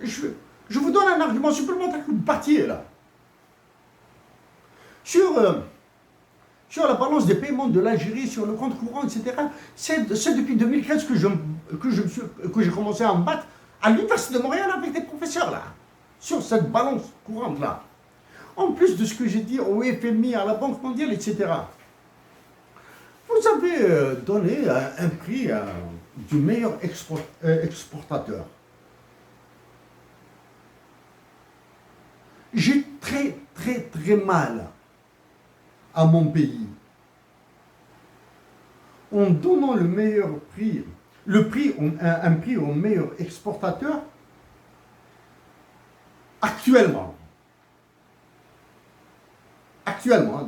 je, je vous donne un argument supplémentaire que vous partiez là. Sur la balance des paiements de l'Algérie, sur le compte courant, etc. C'est depuis 2015 que j'ai commencé à me battre à l'Université de Montréal avec des professeurs là, sur cette balance courante là. En plus de ce que j'ai dit au FMI, à la Banque mondiale, etc. Vous avez donné un prix du meilleur exportateur. J'ai très mal à mon pays en donnant le meilleur prix, un prix au meilleur exportateur actuellement,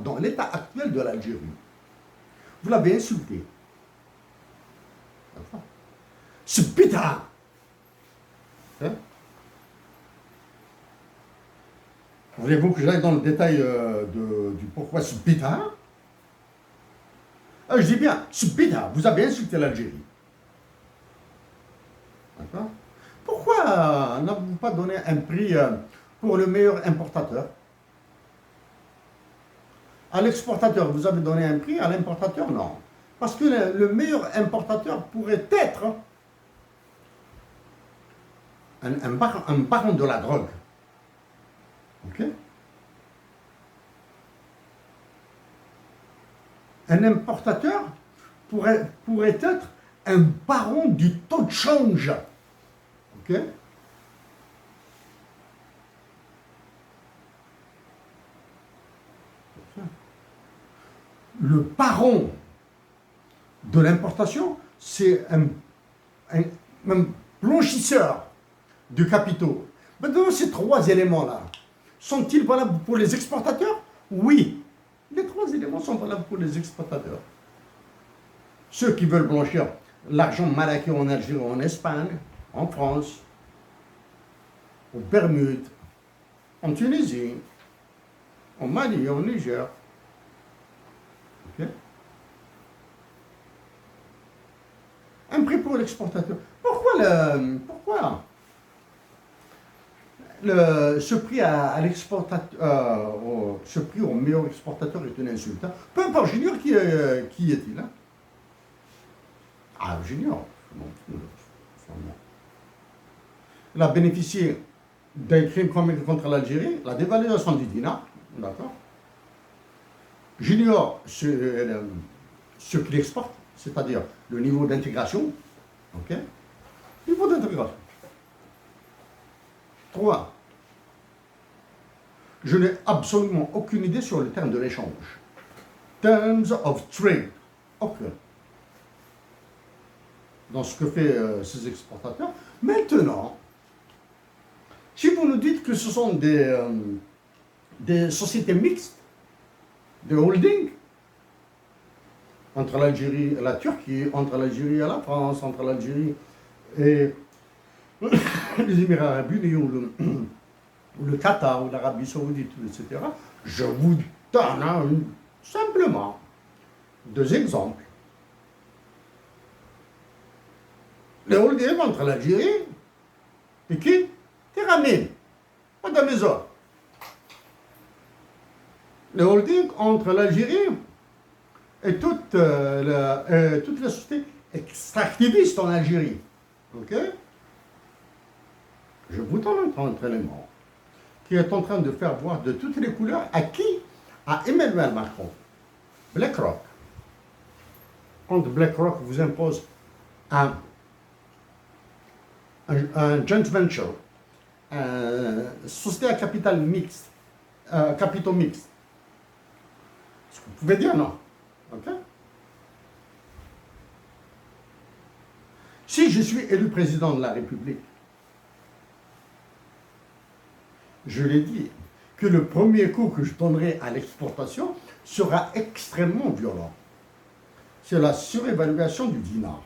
dans l'état actuel de l'Algérie. Vous l'avez insulté. Ce bêta. Hein? Voulez-vous que j'aille dans le détail du pourquoi ce bêta? Je dis bien, ce bêta, vous avez insulté l'Algérie. D'accord? Pourquoi n'avez-vous pas donné un prix pour le meilleur importateur? À l'exportateur, vous avez donné un prix, à l'importateur, non. Parce que le meilleur importateur pourrait être un baron de la drogue. Ok? Un importateur pourrait être un baron du taux de change. Ok? Le baron de l'importation, c'est un blanchisseur de capitaux. Maintenant, ces trois éléments-là, sont-ils valables pour les exportateurs? Oui. Les trois éléments sont valables pour les exportateurs. Ceux qui veulent blanchir l'argent mal acquis en Algérie, en Espagne, en France, aux Bermudes, en Tunisie, au Mali, au Niger. Okay. Un prix pour l'exportateur. Pourquoi ce prix à l'exportateur, ce prix au meilleur exportateur est une insulte? Hein? Peu importe, Junior, qui est-il? Hein? Ah, Junior. Il a bénéficié d'un crime commis contre l'Algérie, la dévaluation du dinar. D'accord? Junior, ce qu'il exporte, c'est-à-dire le niveau d'intégration. Ok? Niveau d'intégration. 3. Je n'ai absolument aucune idée sur le terme de l'échange. Terms of trade. Ok. Dans ce que fait ces exportateurs. Maintenant, si vous nous dites que ce sont des sociétés mixtes, des holdings, entre l'Algérie et la Turquie, entre l'Algérie et la France, entre l'Algérie et les Émirats arabes unis ou le Qatar ou l'Arabie saoudite, etc. Je vous donne simplement 2 exemples. Les holdings entre l'Algérie et qui? Téramine, Madame Mézor. Les holdings entre l'Algérie et toute la société extractiviste en Algérie. Ok? Je vous donne un autre élément qui est en train de faire voir de toutes les couleurs à qui? À Emmanuel Macron. BlackRock. Quand BlackRock vous impose un joint venture, société à capital mixte, capitaux mixtes, est-ce que vous pouvez dire non? Ok? Si je suis élu président de la République, je l'ai dit, que le premier coup que je donnerai à l'exportation sera extrêmement violent. C'est la surévaluation du dinar.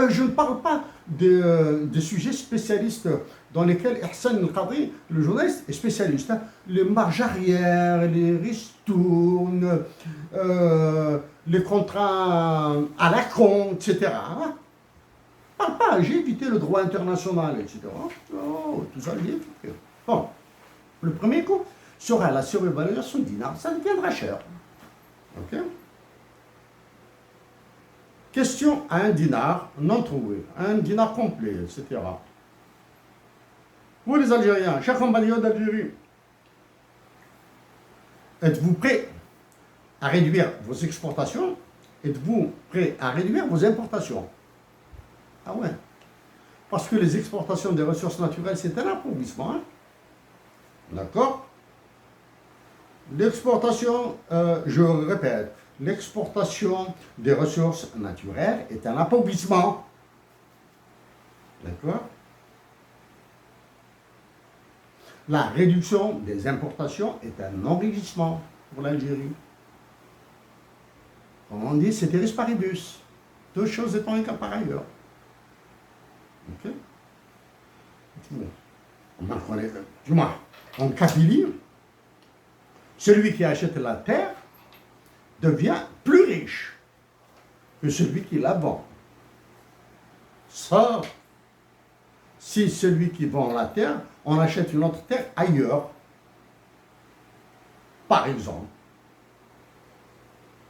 Je ne parle pas de sujets spécialistes dans lesquels Hassan El-Qadri, le journaliste, est spécialiste. Hein. Les marges arrière, les ristournes, les contrats à la compte, etc. Hein. Parle pas, j'ai évité le droit international, etc. Oh, tout ça, j'ai évité. Bon, le premier coup sera la survalorisation du dinar, ça deviendra cher. Ok? Question à un dinar non trouvé, un dinar complet, etc. Vous les Algériens, chers compagnons d'Algérie, êtes-vous prêts à réduire vos exportations? Êtes-vous prêts à réduire vos importations? Ah ouais. Parce que les exportations des ressources naturelles, c'est un appauvrissement. Hein? D'accord? L'exportation, je répète, l'exportation des ressources naturelles est un appauvrissement. D'accord? La réduction des importations est un enrichissement pour l'Algérie. Comme on dit, ceteris paribus. Deux choses étant égales par ailleurs. Ok? Du moins, en Kabylie, celui qui achète la terre devient plus riche que celui qui la vend. Ça, si celui qui vend la terre, on achète une autre terre ailleurs, par exemple,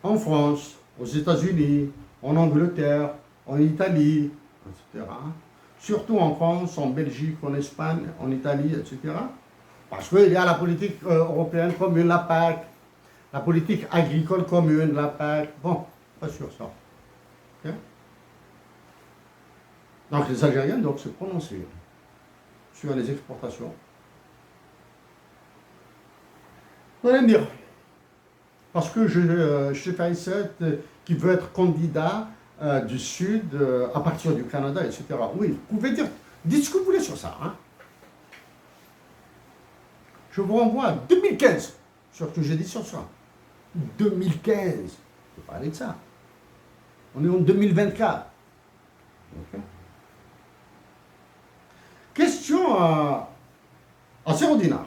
en France, aux États-Unis, en Angleterre, en Italie, etc. Surtout en France, en Belgique, en Espagne, en Italie, etc. Parce qu'il y a la politique européenne commune, la PAC, la politique agricole commune, la PAC. Bon, pas sur ça. Okay? Donc les Algériens doivent se prononcer sur les exportations. Vous allez me dire, parce que je suis Faïsset qui veut être candidat du Sud à partir du Canada, etc. Oui, vous pouvez dire, dites ce que vous voulez sur ça. Hein. Je vous renvoie à 2015, sur ce que j'ai dit sur ça. 2015, je peux parler de ça. On est en 2024. Okay. Question à 0 dinar.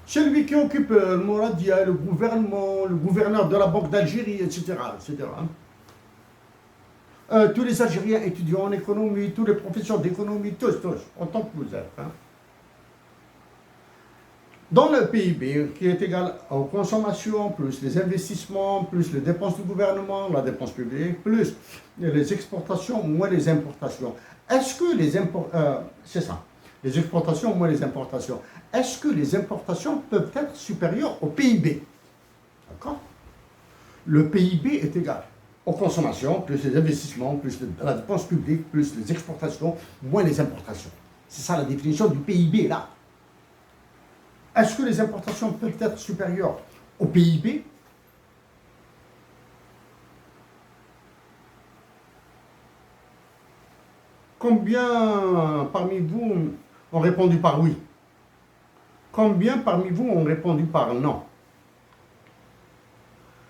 Celui qui occupe le Mouradia, le gouvernement, le gouverneur de la Banque d'Algérie, etc. etc. Tous les Algériens étudiants en économie, tous les professeurs d'économie, tous, autant que vous êtes. Hein. Dans le PIB, qui est égal aux consommations, plus les investissements, plus les dépenses du gouvernement, la dépense publique, plus les exportations, moins les importations. Est-ce que les c'est ça, les exportations moins les importations. Est-ce que les importations peuvent être supérieures au PIB? D'accord? Le PIB est égal aux consommations, plus les investissements, plus la dépense publique, plus les exportations, moins les importations. C'est ça la définition du PIB là. Est-ce que les importations peuvent être supérieures au PIB? Combien parmi vous ont répondu par oui? Combien parmi vous ont répondu par non?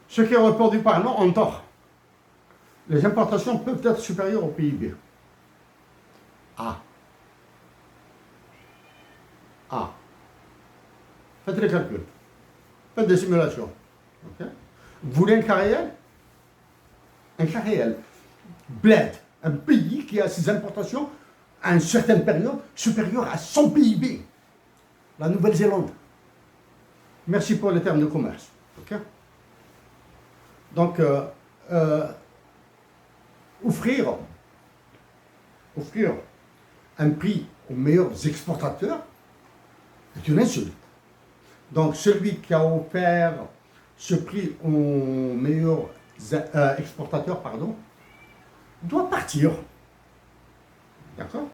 Ceux qui ont répondu par non ont tort. Les importations peuvent être supérieures au PIB. Ah. Ah. Faites les calculs. Faites des simulations. Okay? Vous voulez un cas réel? Un cas réel. Bled, un pays qui a ses importations à une certaine période supérieure à son PIB. La Nouvelle-Zélande. Merci pour les termes de commerce. Okay? Donc, offrir un prix aux meilleurs exportateurs est une insulte. Donc, celui qui a offert ce prix aux meilleurs exportateurs, doit partir. D'accord?